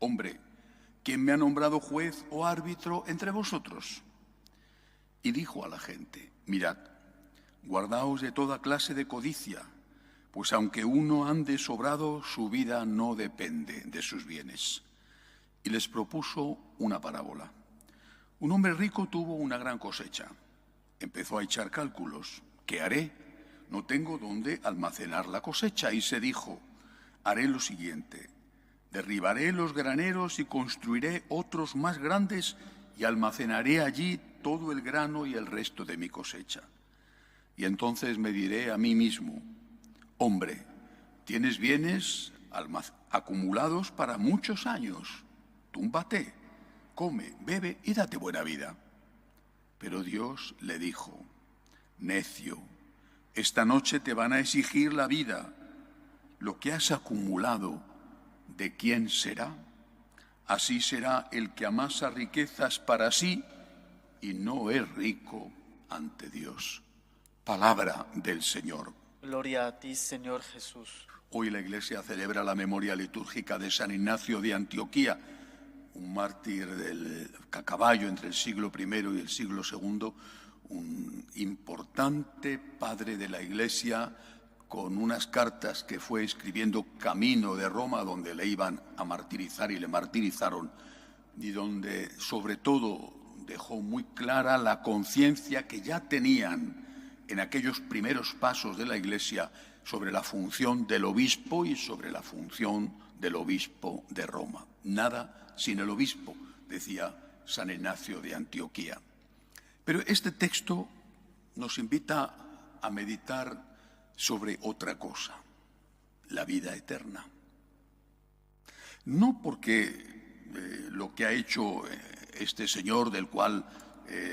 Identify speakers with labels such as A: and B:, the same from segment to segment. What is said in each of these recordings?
A: hombre, ¿quién me ha nombrado juez o árbitro entre vosotros? Y dijo a la gente, mirad, guardaos de toda clase de codicia, pues aunque uno ande sobrado, su vida no depende de sus bienes. Y les propuso una parábola. Un hombre rico tuvo una gran cosecha. Empezó a echar cálculos. ¿Qué haré? No tengo dónde almacenar la cosecha. Y se dijo, haré lo siguiente. Derribaré los graneros y construiré otros más grandes y almacenaré allí todo el grano y el resto de mi cosecha. Y entonces me diré a mí mismo, hombre, tienes bienes acumulados para muchos años. Túmbate, come, bebe y date buena vida. Pero Dios le dijo, necio, esta noche te van a exigir la vida. Lo que has acumulado, ¿de quién será? Así será el que amasa riquezas para sí y no es rico ante Dios. Palabra del Señor.
B: Gloria a ti, Señor Jesús.
A: Hoy la Iglesia celebra la memoria litúrgica de San Ignacio de Antioquía, un mártir a caballo entre el siglo I y el siglo II, un importante padre de la Iglesia, con unas cartas que fue escribiendo camino de Roma, donde le iban a martirizar y le martirizaron, y donde sobre todo dejó muy clara la conciencia que ya tenían en aquellos primeros pasos de la Iglesia sobre la función del obispo y sobre la función del obispo de Roma. Nada sin el obispo, decía San Ignacio de Antioquía. Pero este texto nos invita a meditar sobre otra cosa, la vida eterna. No porque lo que ha hecho este señor del cual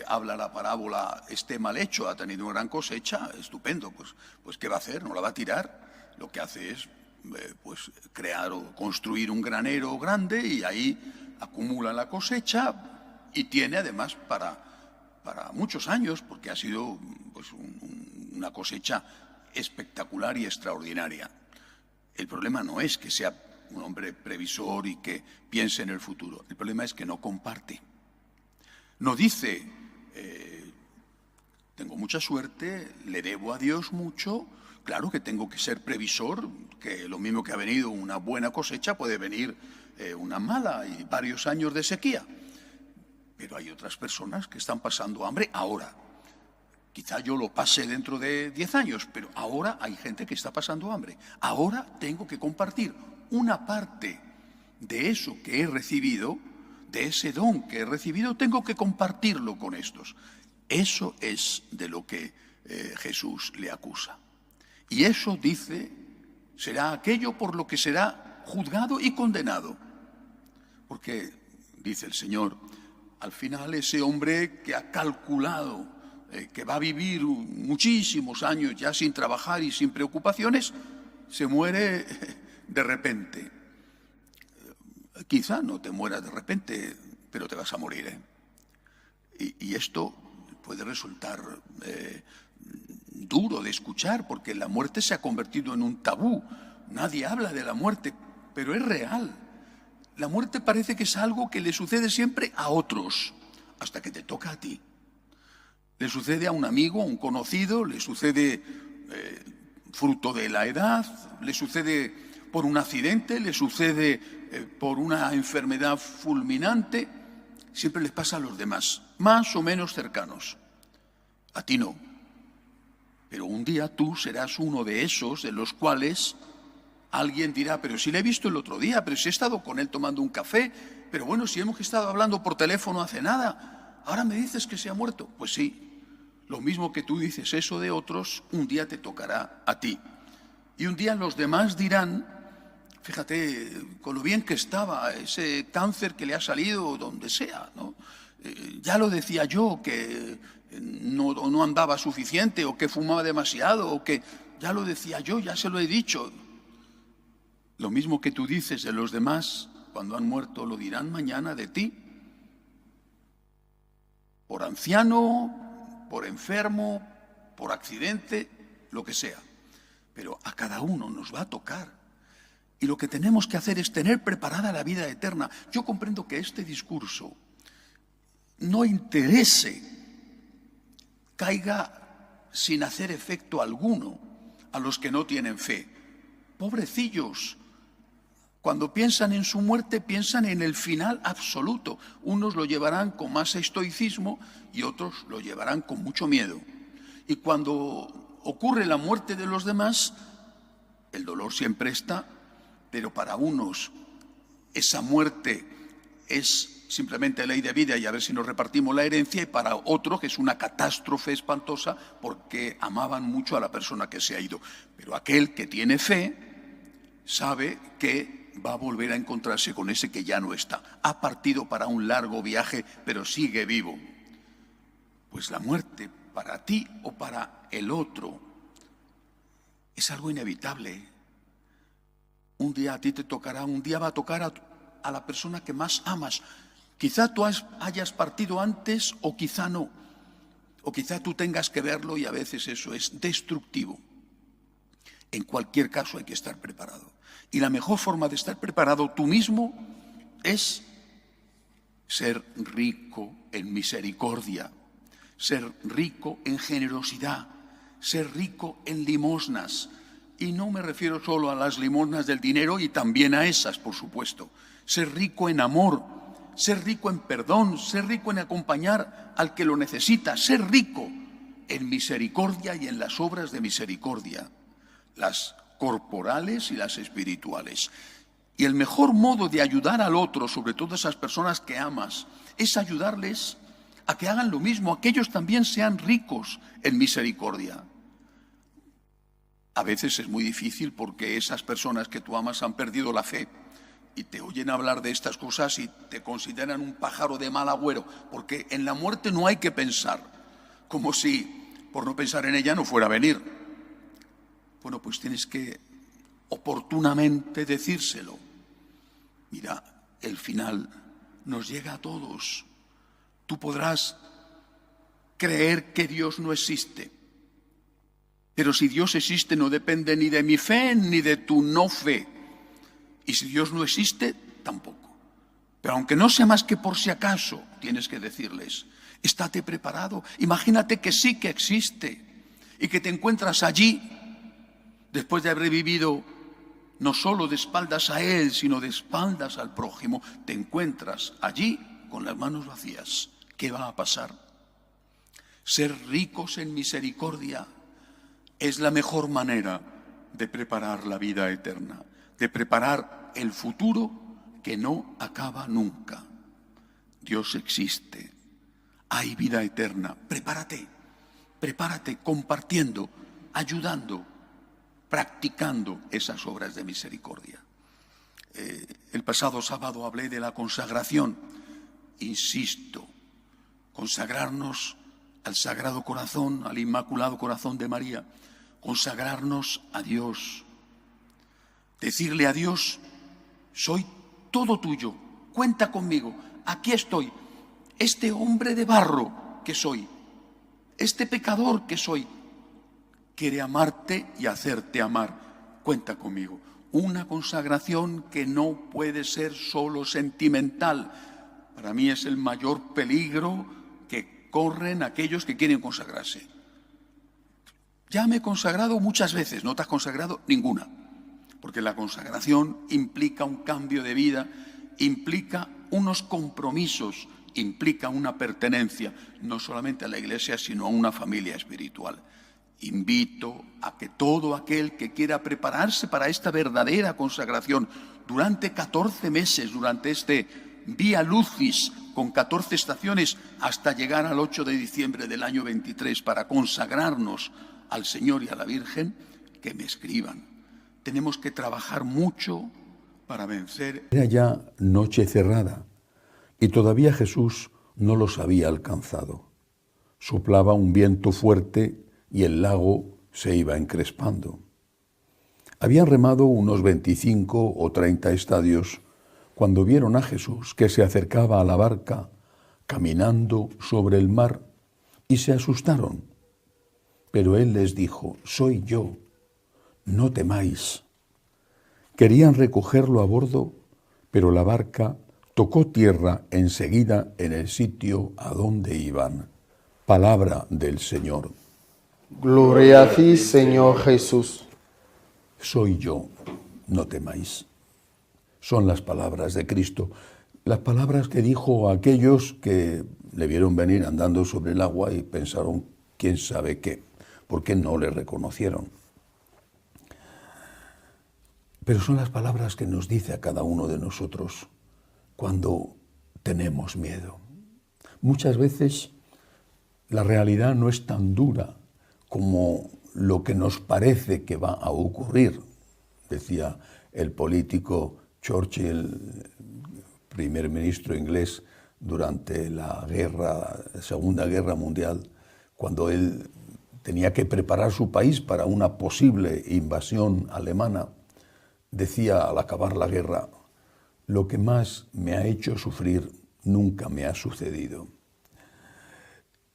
A: habla la parábola esté mal hecho, ha tenido una gran cosecha, estupendo, pues ¿qué va a hacer? ¿No la va a tirar? Lo que hace es crear o construir un granero grande y ahí acumula la cosecha y tiene además para muchos años, porque ha sido una cosecha espectacular y extraordinaria. El problema no es que sea un hombre previsor y que piense en el futuro. El problema es que no comparte. No dice, tengo mucha suerte, le debo a Dios mucho, claro que tengo que ser previsor, que lo mismo que ha venido una buena cosecha puede venir una mala y varios años de sequía. Pero hay otras personas que están pasando hambre ahora. Quizá yo lo pase dentro de 10 años, pero ahora hay gente que está pasando hambre. Ahora tengo que compartir una parte de eso que he recibido, de ese don que he recibido, tengo que compartirlo con estos. Eso es de lo que Jesús le acusa. Y eso, dice, será aquello por lo que será juzgado y condenado. Porque, dice el Señor, al final ese hombre que ha calculado que va a vivir muchísimos años ya sin trabajar y sin preocupaciones, se muere de repente. Quizá no te mueras de repente, pero te vas a morir. Y esto puede resultar duro de escuchar, porque la muerte se ha convertido en un tabú. Nadie habla de la muerte, pero es real. La muerte parece que es algo que le sucede siempre a otros, hasta que te toca a ti. Le sucede a un amigo, a un conocido, le sucede fruto de la edad, le sucede por un accidente, le sucede por una enfermedad fulminante. Siempre les pasa a los demás, más o menos cercanos. A ti no. Pero un día tú serás uno de esos de los cuales alguien dirá, pero si le he visto el otro día, pero si he estado con él tomando un café, pero bueno, si hemos estado hablando por teléfono hace nada, ahora me dices que se ha muerto. Pues sí. Lo mismo que tú dices eso de otros, un día te tocará a ti. Y un día los demás dirán, fíjate, con lo bien que estaba, ese cáncer que le ha salido donde sea, ¿no? Ya lo decía yo, que no andaba suficiente, o que fumaba demasiado, o que ya lo decía yo, ya se lo he dicho. Lo mismo que tú dices de los demás, cuando han muerto, lo dirán mañana de ti. Por anciano, por enfermo, por accidente, lo que sea. Pero a cada uno nos va a tocar. Y lo que tenemos que hacer es tener preparada la vida eterna. Yo comprendo que este discurso no interese, caiga sin hacer efecto alguno a los que no tienen fe. Pobrecillos, cuando piensan en su muerte, piensan en el final absoluto. Unos lo llevarán con más estoicismo y otros lo llevarán con mucho miedo. Y cuando ocurre la muerte de los demás, el dolor siempre está, pero para unos esa muerte es simplemente ley de vida y a ver si nos repartimos la herencia, y para otros que es una catástrofe espantosa porque amaban mucho a la persona que se ha ido. Pero aquel que tiene fe sabe que va a volver a encontrarse con ese que ya no está. Ha partido para un largo viaje, pero sigue vivo. Pues la muerte para ti o para el otro es algo inevitable. Un día a ti te tocará, un día va a tocar a la persona que más amas. Quizá tú hayas partido antes o quizá no. O quizá tú tengas que verlo y a veces eso es destructivo. En cualquier caso hay que estar preparado. Y la mejor forma de estar preparado tú mismo es ser rico en misericordia, ser rico en generosidad, ser rico en limosnas. Y no me refiero solo a las limosnas del dinero, y también a esas, por supuesto. Ser rico en amor, ser rico en perdón, ser rico en acompañar al que lo necesita, ser rico en misericordia y en las obras de misericordia, las corporales y las espirituales. Y el mejor modo de ayudar al otro, sobre todo a esas personas que amas, es ayudarles a que hagan lo mismo, a que ellos también sean ricos en misericordia. A veces es muy difícil porque esas personas que tú amas han perdido la fe y te oyen hablar de estas cosas y te consideran un pájaro de mal agüero, porque en la muerte no hay que pensar, como si por no pensar en ella no fuera a venir. Bueno, pues tienes que oportunamente decírselo. Mira, el final nos llega a todos. Tú podrás creer que Dios no existe, pero si Dios existe no depende ni de mi fe ni de tu no fe. Y si Dios no existe, tampoco. Pero aunque no sea más que por si acaso, tienes que decirles, estate preparado. Imagínate que sí que existe y que te encuentras allí después de haber vivido no solo de espaldas a Él, sino de espaldas al prójimo. Te encuentras allí con las manos vacías. ¿Qué va a pasar? Ser ricos en misericordia es la mejor manera de preparar la vida eterna, de preparar el futuro que no acaba nunca. Dios existe, hay vida eterna. Prepárate, prepárate compartiendo, ayudando, practicando esas obras de misericordia. El pasado sábado hablé de la consagración. Insisto, consagrarnos al Sagrado Corazón, al Inmaculado Corazón de María, consagrarnos a Dios, decirle a Dios, soy todo tuyo, cuenta conmigo, aquí estoy, este hombre de barro que soy, este pecador que soy, quiere amarte y hacerte amar, cuenta conmigo. Una consagración que no puede ser solo sentimental. Para mí es el mayor peligro que corren aquellos que quieren consagrarse. Ya me he consagrado muchas veces, no te has consagrado ninguna, porque la consagración implica un cambio de vida, implica unos compromisos, implica una pertenencia, no solamente a la Iglesia, sino a una familia espiritual. Invito a que todo aquel que quiera prepararse para esta verdadera consagración durante 14 meses, durante este Vía Lucis, con 14 estaciones, hasta llegar al 8 de diciembre del año 23, para consagrarnos al Señor y a la Virgen, que me escriban. Tenemos que trabajar mucho para vencer.
C: Era ya noche cerrada y todavía Jesús no los había alcanzado. Soplaba un viento fuerte y el lago se iba encrespando. Habían remado unos 25 o 30 estadios cuando vieron a Jesús que se acercaba a la barca caminando sobre el mar y se asustaron. Pero él les dijo, soy yo, no temáis. Querían recogerlo a bordo, pero la barca tocó tierra enseguida en el sitio a donde iban. Palabra del Señor.
D: Gloria a ti, Señor Jesús.
C: Soy yo, no temáis. Son las palabras de Cristo, las palabras que dijo a aquellos que le vieron venir andando sobre el agua y pensaron quién sabe qué, porque no le reconocieron. Pero son las palabras que nos dice a cada uno de nosotros cuando tenemos miedo. Muchas veces la realidad no es tan dura como lo que nos parece que va a ocurrir, decía el político Churchill, primer ministro inglés durante la Segunda Guerra Mundial, cuando él tenía que preparar su país para una posible invasión alemana. Decía al acabar la guerra: lo que más me ha hecho sufrir nunca me ha sucedido.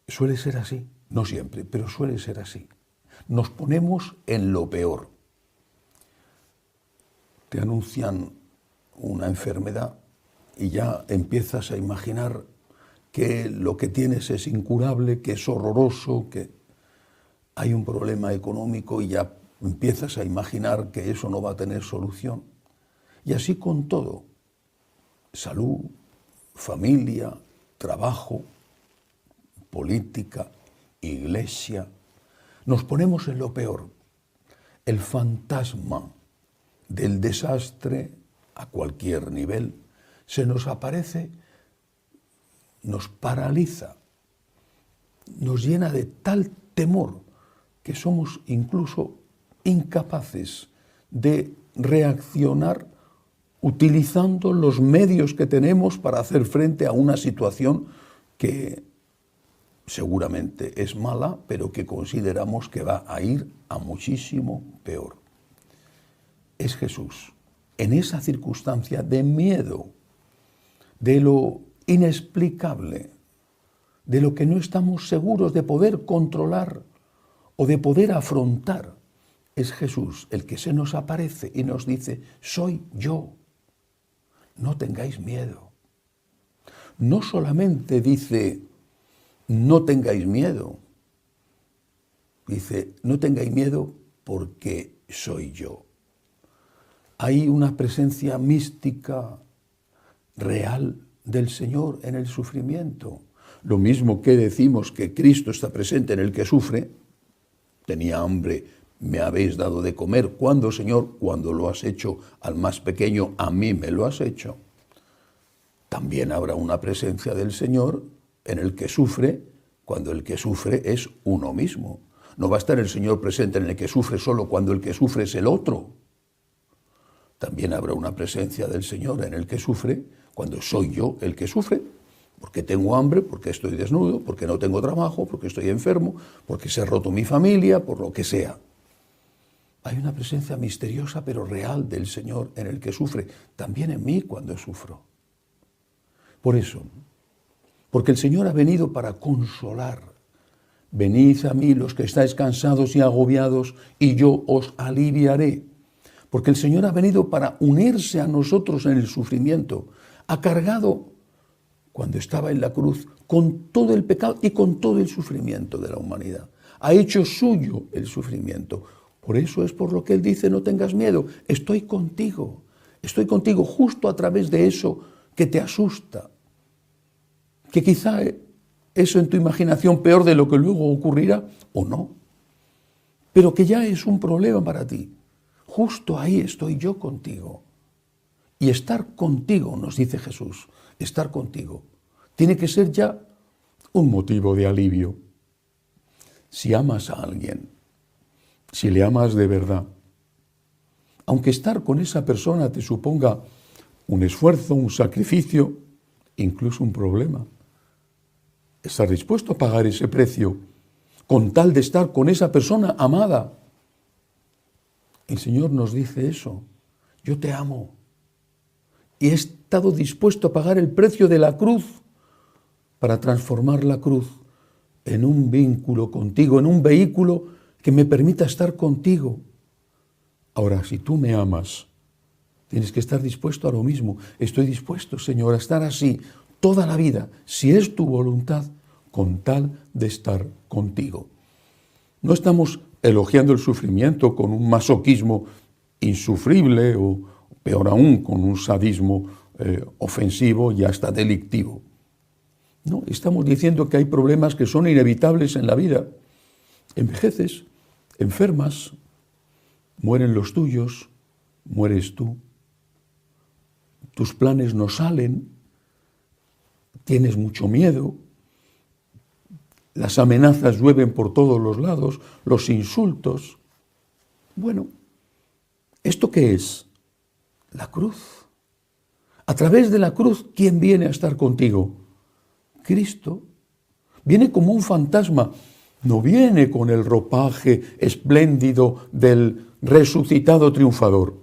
C: Suele ser así, no siempre, pero suele ser así. Nos ponemos en lo peor. Te anuncian una enfermedad y ya empiezas a imaginar que lo que tienes es incurable, que es horroroso, que hay un problema económico y ya empiezas a imaginar que eso no va a tener solución. Y así con todo: salud, familia, trabajo, política, iglesia. Nos ponemos en lo peor. El fantasma del desastre a cualquier nivel se nos aparece, nos paraliza, nos llena de tal temor que somos incluso incapaces de reaccionar utilizando los medios que tenemos para hacer frente a una situación que seguramente es mala, pero que consideramos que va a ir a muchísimo peor. Es Jesús, en esa circunstancia de miedo, de lo inexplicable, de lo que no estamos seguros de poder controlar o de poder afrontar, es Jesús el que se nos aparece y nos dice: soy yo, no tengáis miedo. No solamente dice: no tengáis miedo, dice: no tengáis miedo porque soy yo. Hay una presencia mística, real, del Señor en el sufrimiento. Lo mismo que decimos que Cristo está presente en el que sufre. Tenía hambre, me habéis dado de comer. ¿Cuándo, Señor? Cuando lo has hecho al más pequeño, a mí me lo has hecho. También habrá una presencia del Señor en el que sufre, cuando el que sufre es uno mismo. No va a estar el Señor presente en el que sufre solo cuando el que sufre es el otro. También habrá una presencia del Señor en el que sufre cuando soy yo el que sufre, porque tengo hambre, porque estoy desnudo, porque no tengo trabajo, porque estoy enfermo, porque se ha roto mi familia, por lo que sea. Hay una presencia misteriosa pero real del Señor en el que sufre, también en mí cuando sufro. Por eso, porque el Señor ha venido para consolar. Venid a mí los que estáis cansados y agobiados, y yo os aliviaré. Porque el Señor ha venido para unirse a nosotros en el sufrimiento. Ha cargado, cuando estaba en la cruz, con todo el pecado y con todo el sufrimiento de la humanidad. Ha hecho suyo el sufrimiento. Por eso es por lo que Él dice: no tengas miedo, estoy contigo justo a través de eso que te asusta. Que quizá eso en tu imaginación peor de lo que luego ocurrirá, o no. Pero que ya es un problema para ti. Justo ahí estoy yo contigo. Y estar contigo, nos dice Jesús, estar contigo, tiene que ser ya un motivo de alivio. Si amas a alguien, si le amas de verdad, aunque estar con esa persona te suponga un esfuerzo, un sacrificio, incluso un problema, estar dispuesto a pagar ese precio con tal de estar con esa persona amada. El Señor nos dice eso: yo te amo y he estado dispuesto a pagar el precio de la cruz para transformar la cruz en un vínculo contigo, en un vehículo que me permita estar contigo. Ahora, si tú me amas, Tienes que estar dispuesto a lo mismo. Estoy dispuesto, Señor, a estar así toda la vida, si es tu voluntad, con tal de estar contigo. No estamos elogiando el sufrimiento con un masoquismo insufrible o, peor aún, con un sadismo ofensivo y hasta delictivo. No, estamos diciendo que hay problemas que son inevitables en la vida. Envejeces, enfermas, mueren los tuyos, mueres tú. Tus planes no salen, tienes mucho miedo, las amenazas llueven por todos los lados, los insultos. Bueno, ¿esto qué es? La cruz. A través de la cruz, ¿quién viene a estar contigo? Cristo. Viene como un fantasma, no viene con el ropaje espléndido del resucitado triunfador.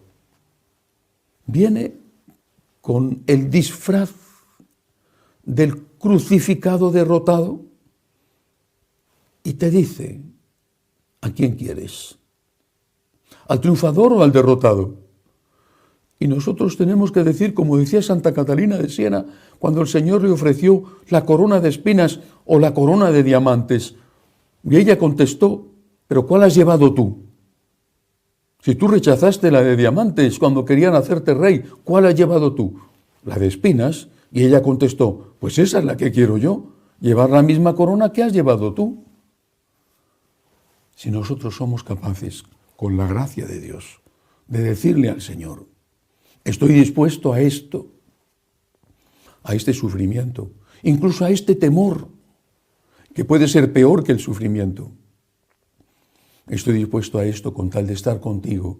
C: Viene con el disfraz del crucificado derrotado y te dice, ¿a quién quieres? ¿Al triunfador o al derrotado? Y nosotros tenemos que decir, como decía Santa Catalina de Siena, cuando el Señor le ofreció la corona de espinas o la corona de diamantes, y ella contestó, ¿pero cuál has llevado tú? Si tú rechazaste la de diamantes cuando querían hacerte rey, ¿cuál has llevado tú? La de espinas. Y ella contestó, pues esa es la que quiero yo, llevar la misma corona que has llevado tú. Si nosotros somos capaces, con la gracia de Dios, de decirle al Señor, estoy dispuesto a esto, a este sufrimiento, incluso a este temor, que puede ser peor que el sufrimiento. Estoy dispuesto a esto con tal de estar contigo.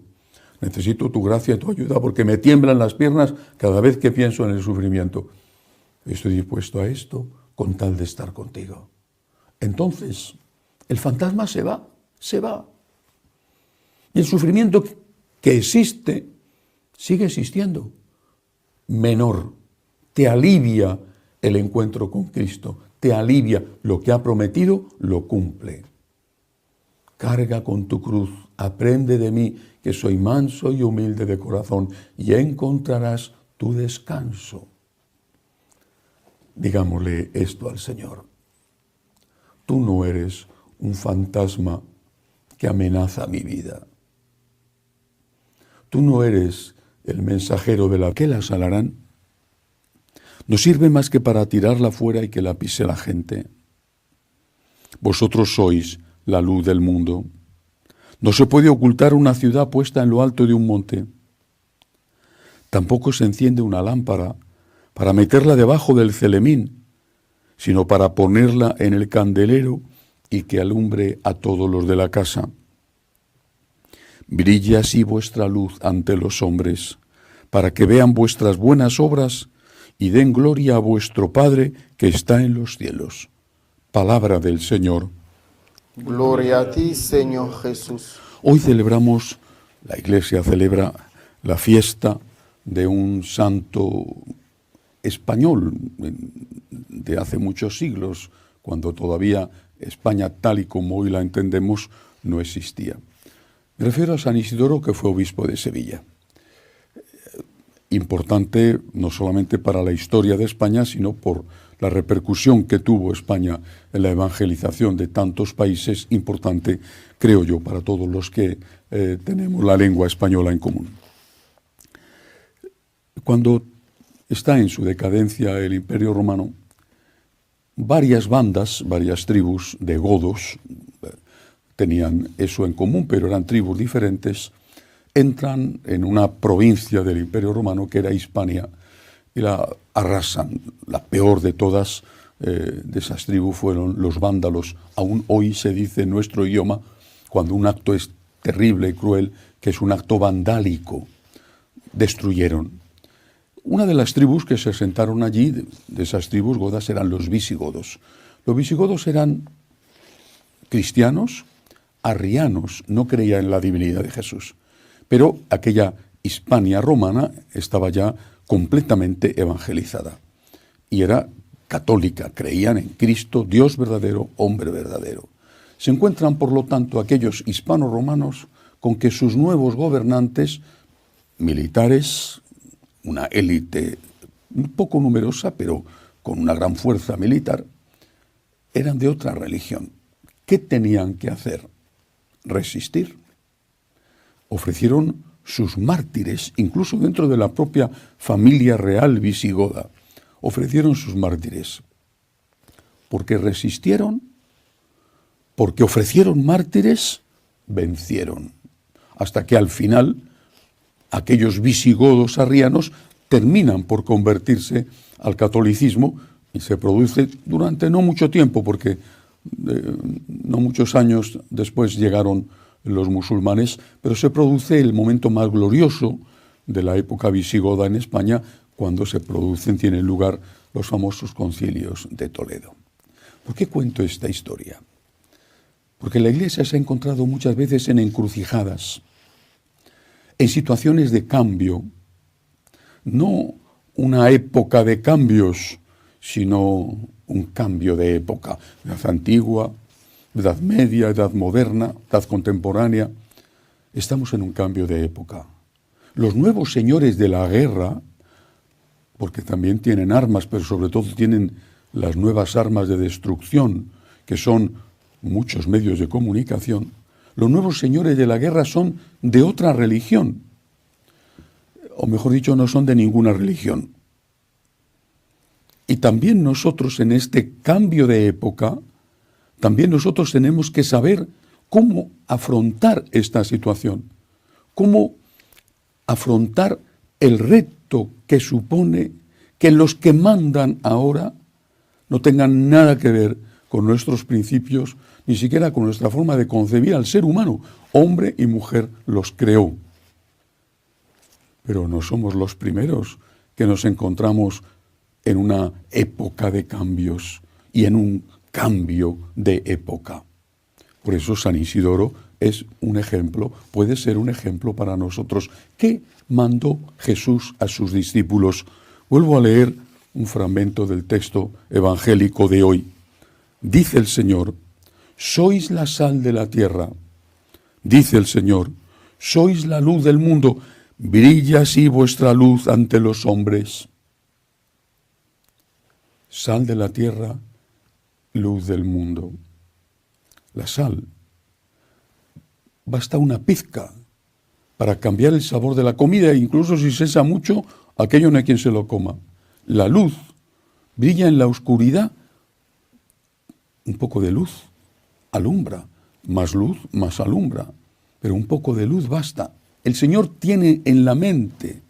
C: Necesito tu gracia y tu ayuda porque me tiemblan las piernas cada vez que pienso en el sufrimiento. Estoy dispuesto a esto con tal de estar contigo. Entonces, el fantasma se va. Y el sufrimiento que existe sigue existiendo. Menor, te alivia el encuentro con Cristo, te alivia lo que ha prometido, lo cumple. Carga con tu cruz, aprende de mí, que soy manso y humilde de corazón, y encontrarás tu descanso. Digámosle esto al Señor. Tú no eres un fantasma que amenaza mi vida. Tú no eres el mensajero de la que la salarán. No sirve más que para tirarla fuera y que la pise la gente. Vosotros sois la luz del mundo. No se puede ocultar una ciudad puesta en lo alto de un monte. Tampoco se enciende una lámpara para meterla debajo del celemín, sino para ponerla en el candelero y que alumbre a todos los de la casa. Brille así vuestra luz ante los hombres, para que vean vuestras buenas obras y den gloria a vuestro Padre que está en los cielos. Palabra del Señor.
D: Gloria a ti, Señor Jesús.
C: Hoy celebramos, la Iglesia celebra la fiesta de un santo español de hace muchos siglos, cuando todavía España tal y como hoy la entendemos no existía. Me refiero a San Isidoro, que fue obispo de Sevilla. Importante no solamente para la historia de España, sino por la repercusión que tuvo España en la evangelización de tantos países, importante, creo yo, para todos los que tenemos la lengua española en común. Cuando está en su decadencia el Imperio Romano, varias bandas, varias tribus de godos, tenían eso en común, pero eran tribus diferentes, entran en una provincia del Imperio Romano que era Hispania y la arrasan. La peor de todas de esas tribus fueron los vándalos. Aún hoy se dice en nuestro idioma, cuando un acto es terrible y cruel, que es un acto vandálico. Destruyeron. Una de las tribus que se asentaron allí, de esas tribus godas, eran los visigodos. Los visigodos eran cristianos, arrianos, no creían en la divinidad de Jesús. Pero aquella Hispania romana estaba ya completamente evangelizada y era católica, creían en Cristo, Dios verdadero, hombre verdadero. Se encuentran, por lo tanto, aquellos hispano-romanos con que sus nuevos gobernantes, militares, una élite un poco numerosa, pero con una gran fuerza militar, eran de otra religión. ¿Qué tenían que hacer? Resistir. Ofrecieron sus mártires, incluso dentro de la propia familia real visigoda, ofrecieron sus mártires. Porque resistieron, porque ofrecieron mártires, vencieron. Hasta que al final aquellos visigodos arrianos terminan por convertirse al catolicismo y se produce durante no mucho tiempo, porque no muchos años después llegaron los musulmanes, pero se produce el momento más glorioso de la época visigoda en España, cuando tienen lugar los famosos concilios de Toledo. ¿Por qué cuento esta historia? Porque la Iglesia se ha encontrado muchas veces en encrucijadas, en situaciones de cambio, no una época de cambios, sino un cambio de época, edad antigua, edad media, edad moderna, edad contemporánea. Estamos en un cambio de época. Los nuevos señores de la guerra, porque también tienen armas, pero sobre todo tienen las nuevas armas de destrucción, que son muchos medios de comunicación, los nuevos señores de la guerra son de otra religión, o mejor dicho, no son de ninguna religión. Y también nosotros en este cambio de época, también nosotros tenemos que saber cómo afrontar esta situación, cómo afrontar el reto que supone que los que mandan ahora no tengan nada que ver con nuestros principios, ni siquiera con nuestra forma de concebir al ser humano. Hombre y mujer los creó. Pero no somos los primeros que nos encontramos en una época de cambios y en un cambio de época. Por eso San Isidoro es un ejemplo, puede ser un ejemplo para nosotros. ¿Qué mandó Jesús a sus discípulos? Vuelvo a leer un fragmento del texto evangélico de hoy. Dice el Señor: sois la sal de la tierra. Dice el Señor: sois la luz del mundo. Brilla así vuestra luz ante los hombres. Sal de la tierra, luz del mundo. La sal. Basta una pizca para cambiar el sabor de la comida, e incluso si se echa mucho, aquello no hay quien se lo coma. La luz brilla en la oscuridad. Un poco de luz alumbra, más luz, más alumbra, pero un poco de luz basta. El Señor tiene en la mente,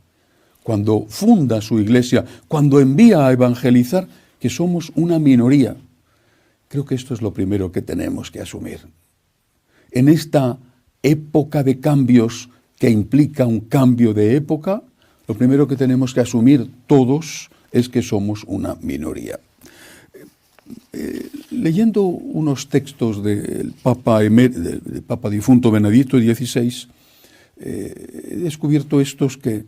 C: cuando funda su iglesia, cuando envía a evangelizar, que somos una minoría. Creo que esto es lo primero que tenemos que asumir. En esta época de cambios que implica un cambio de época, lo primero que tenemos que asumir todos es que somos una minoría. Leyendo unos textos del Papa difunto Benedicto XVI, he descubierto estos que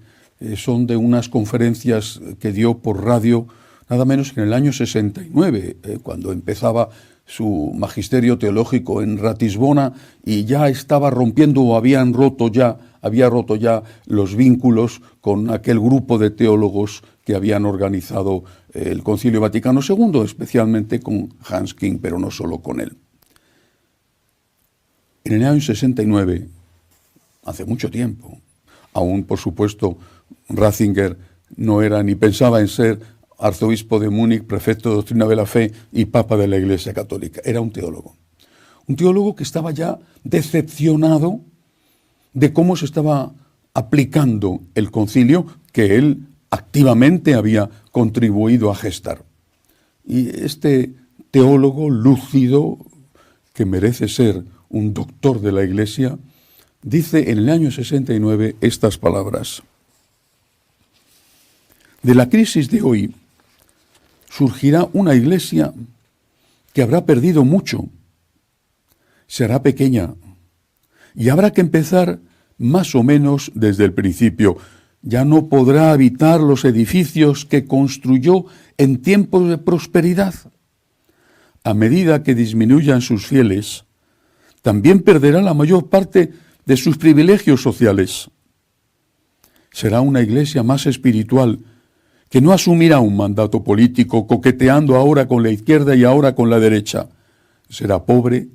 C: son de unas conferencias que dio por radio, nada menos que en el año 69, cuando empezaba su magisterio teológico en Ratisbona, y ya estaba rompiendo, o había roto ya los vínculos con aquel grupo de teólogos que habían organizado el Concilio Vaticano II, especialmente con Hans King, pero no solo con él. En el año 69, hace mucho tiempo, aún por supuesto Ratzinger no era ni pensaba en ser arzobispo de Múnich, prefecto de doctrina de la fe y papa de la Iglesia Católica. Era un teólogo que estaba ya decepcionado de cómo se estaba aplicando el concilio que él activamente había contribuido a gestar. Y este teólogo lúcido, que merece ser un doctor de la Iglesia, dice en el año 69 estas palabras: de la crisis de hoy surgirá una iglesia que habrá perdido mucho, será pequeña, y habrá que empezar más o menos desde el principio. Ya no podrá habitar los edificios que construyó en tiempos de prosperidad. A medida que disminuyan sus fieles, también perderá la mayor parte de sus privilegios sociales. será una iglesia más espiritual, que no asumirá un mandato político coqueteando ahora con la izquierda y ahora con la derecha. Será pobre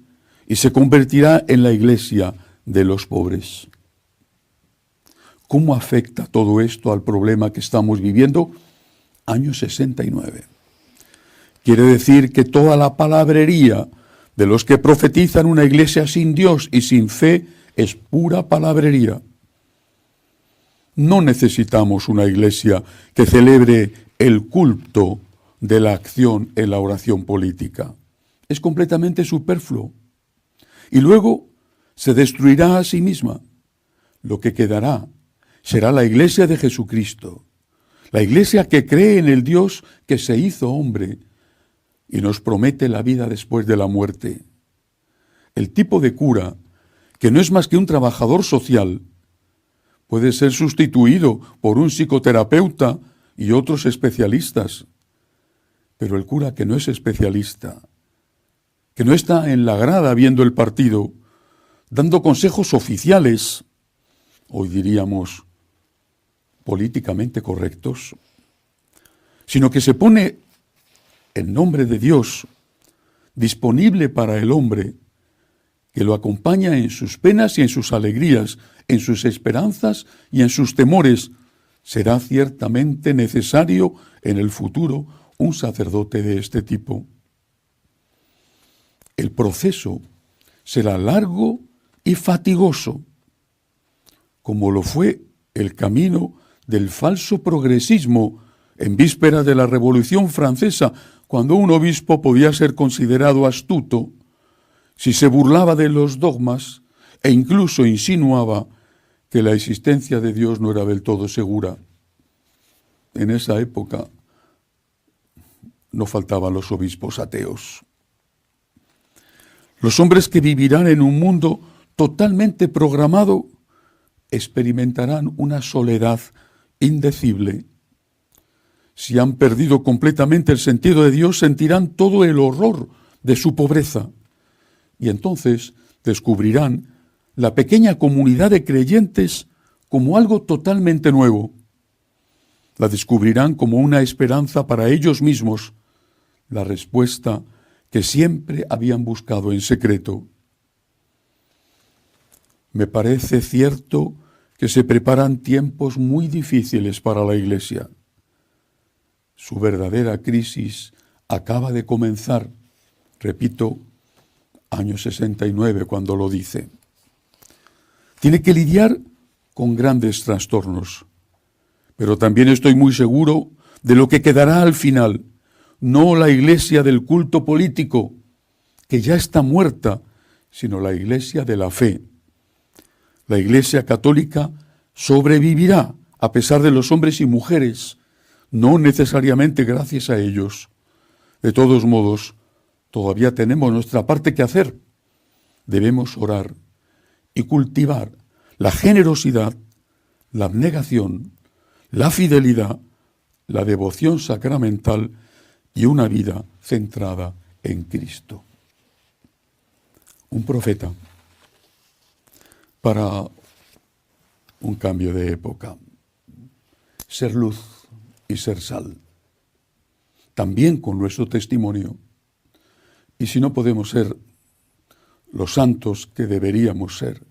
C: y se convertirá en la iglesia de los pobres. ¿Cómo afecta todo esto al problema que estamos viviendo? Año 69. Quiere decir que toda la palabrería de los que profetizan una iglesia sin Dios y sin fe es pura palabrería. No necesitamos una iglesia que celebre el culto de la acción en la oración política. Es completamente superfluo. Y luego se destruirá a sí misma. Lo que quedará será la iglesia de Jesucristo, la iglesia que cree en el Dios que se hizo hombre y nos promete la vida después de la muerte. El tipo de cura, que no es más que un trabajador social, puede ser sustituido por un psicoterapeuta y otros especialistas. Pero el cura que no es especialista, que no está en la grada viendo el partido, dando consejos oficiales, hoy diríamos políticamente correctos, sino que se pone en nombre de Dios disponible para el hombre, que lo acompaña en sus penas y en sus alegrías, en sus esperanzas y en sus temores, será ciertamente necesario en el futuro un sacerdote de este tipo. El proceso será largo y fatigoso, como lo fue el camino del falso progresismo en víspera de la Revolución Francesa, cuando un obispo podía ser considerado astuto si se burlaba de los dogmas e incluso insinuaba que la existencia de Dios no era del todo segura. En esa época no faltaban los obispos ateos. Los hombres que vivirán en un mundo totalmente programado experimentarán una soledad indecible. Si han perdido completamente el sentido de Dios, sentirán todo el horror de su pobreza. Y entonces descubrirán la pequeña comunidad de creyentes como algo totalmente nuevo. La descubrirán como una esperanza para ellos mismos, la respuesta que siempre habían buscado en secreto. Me parece cierto que se preparan tiempos muy difíciles para la Iglesia. Su verdadera crisis acaba de comenzar, repito, año 69 cuando lo dice. Tiene que lidiar con grandes trastornos, pero también estoy muy seguro de lo que quedará al final, no la iglesia del culto político, que ya está muerta, sino la iglesia de la fe. La iglesia católica sobrevivirá a pesar de los hombres y mujeres, no necesariamente gracias a ellos. De todos modos, todavía tenemos nuestra parte que hacer. Debemos orar y cultivar la generosidad, la abnegación, la fidelidad, la devoción sacramental y una vida centrada en Cristo. Un profeta para un cambio de época. Ser luz y ser sal. También con nuestro testimonio. Y si no podemos ser los santos que deberíamos ser,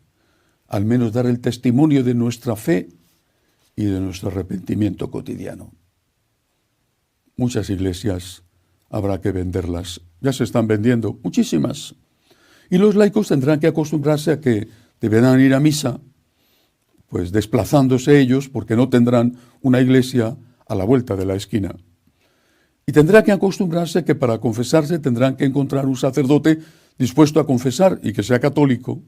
C: al menos dar el testimonio de nuestra fe y de nuestro arrepentimiento cotidiano. Muchas iglesias habrá que venderlas. Ya se están vendiendo muchísimas. Y los laicos tendrán que acostumbrarse a que deberán ir a misa, pues desplazándose ellos, porque no tendrán una iglesia a la vuelta de la esquina. Y tendrá que acostumbrarse a que para confesarse tendrán que encontrar un sacerdote dispuesto a confesar y que sea católico.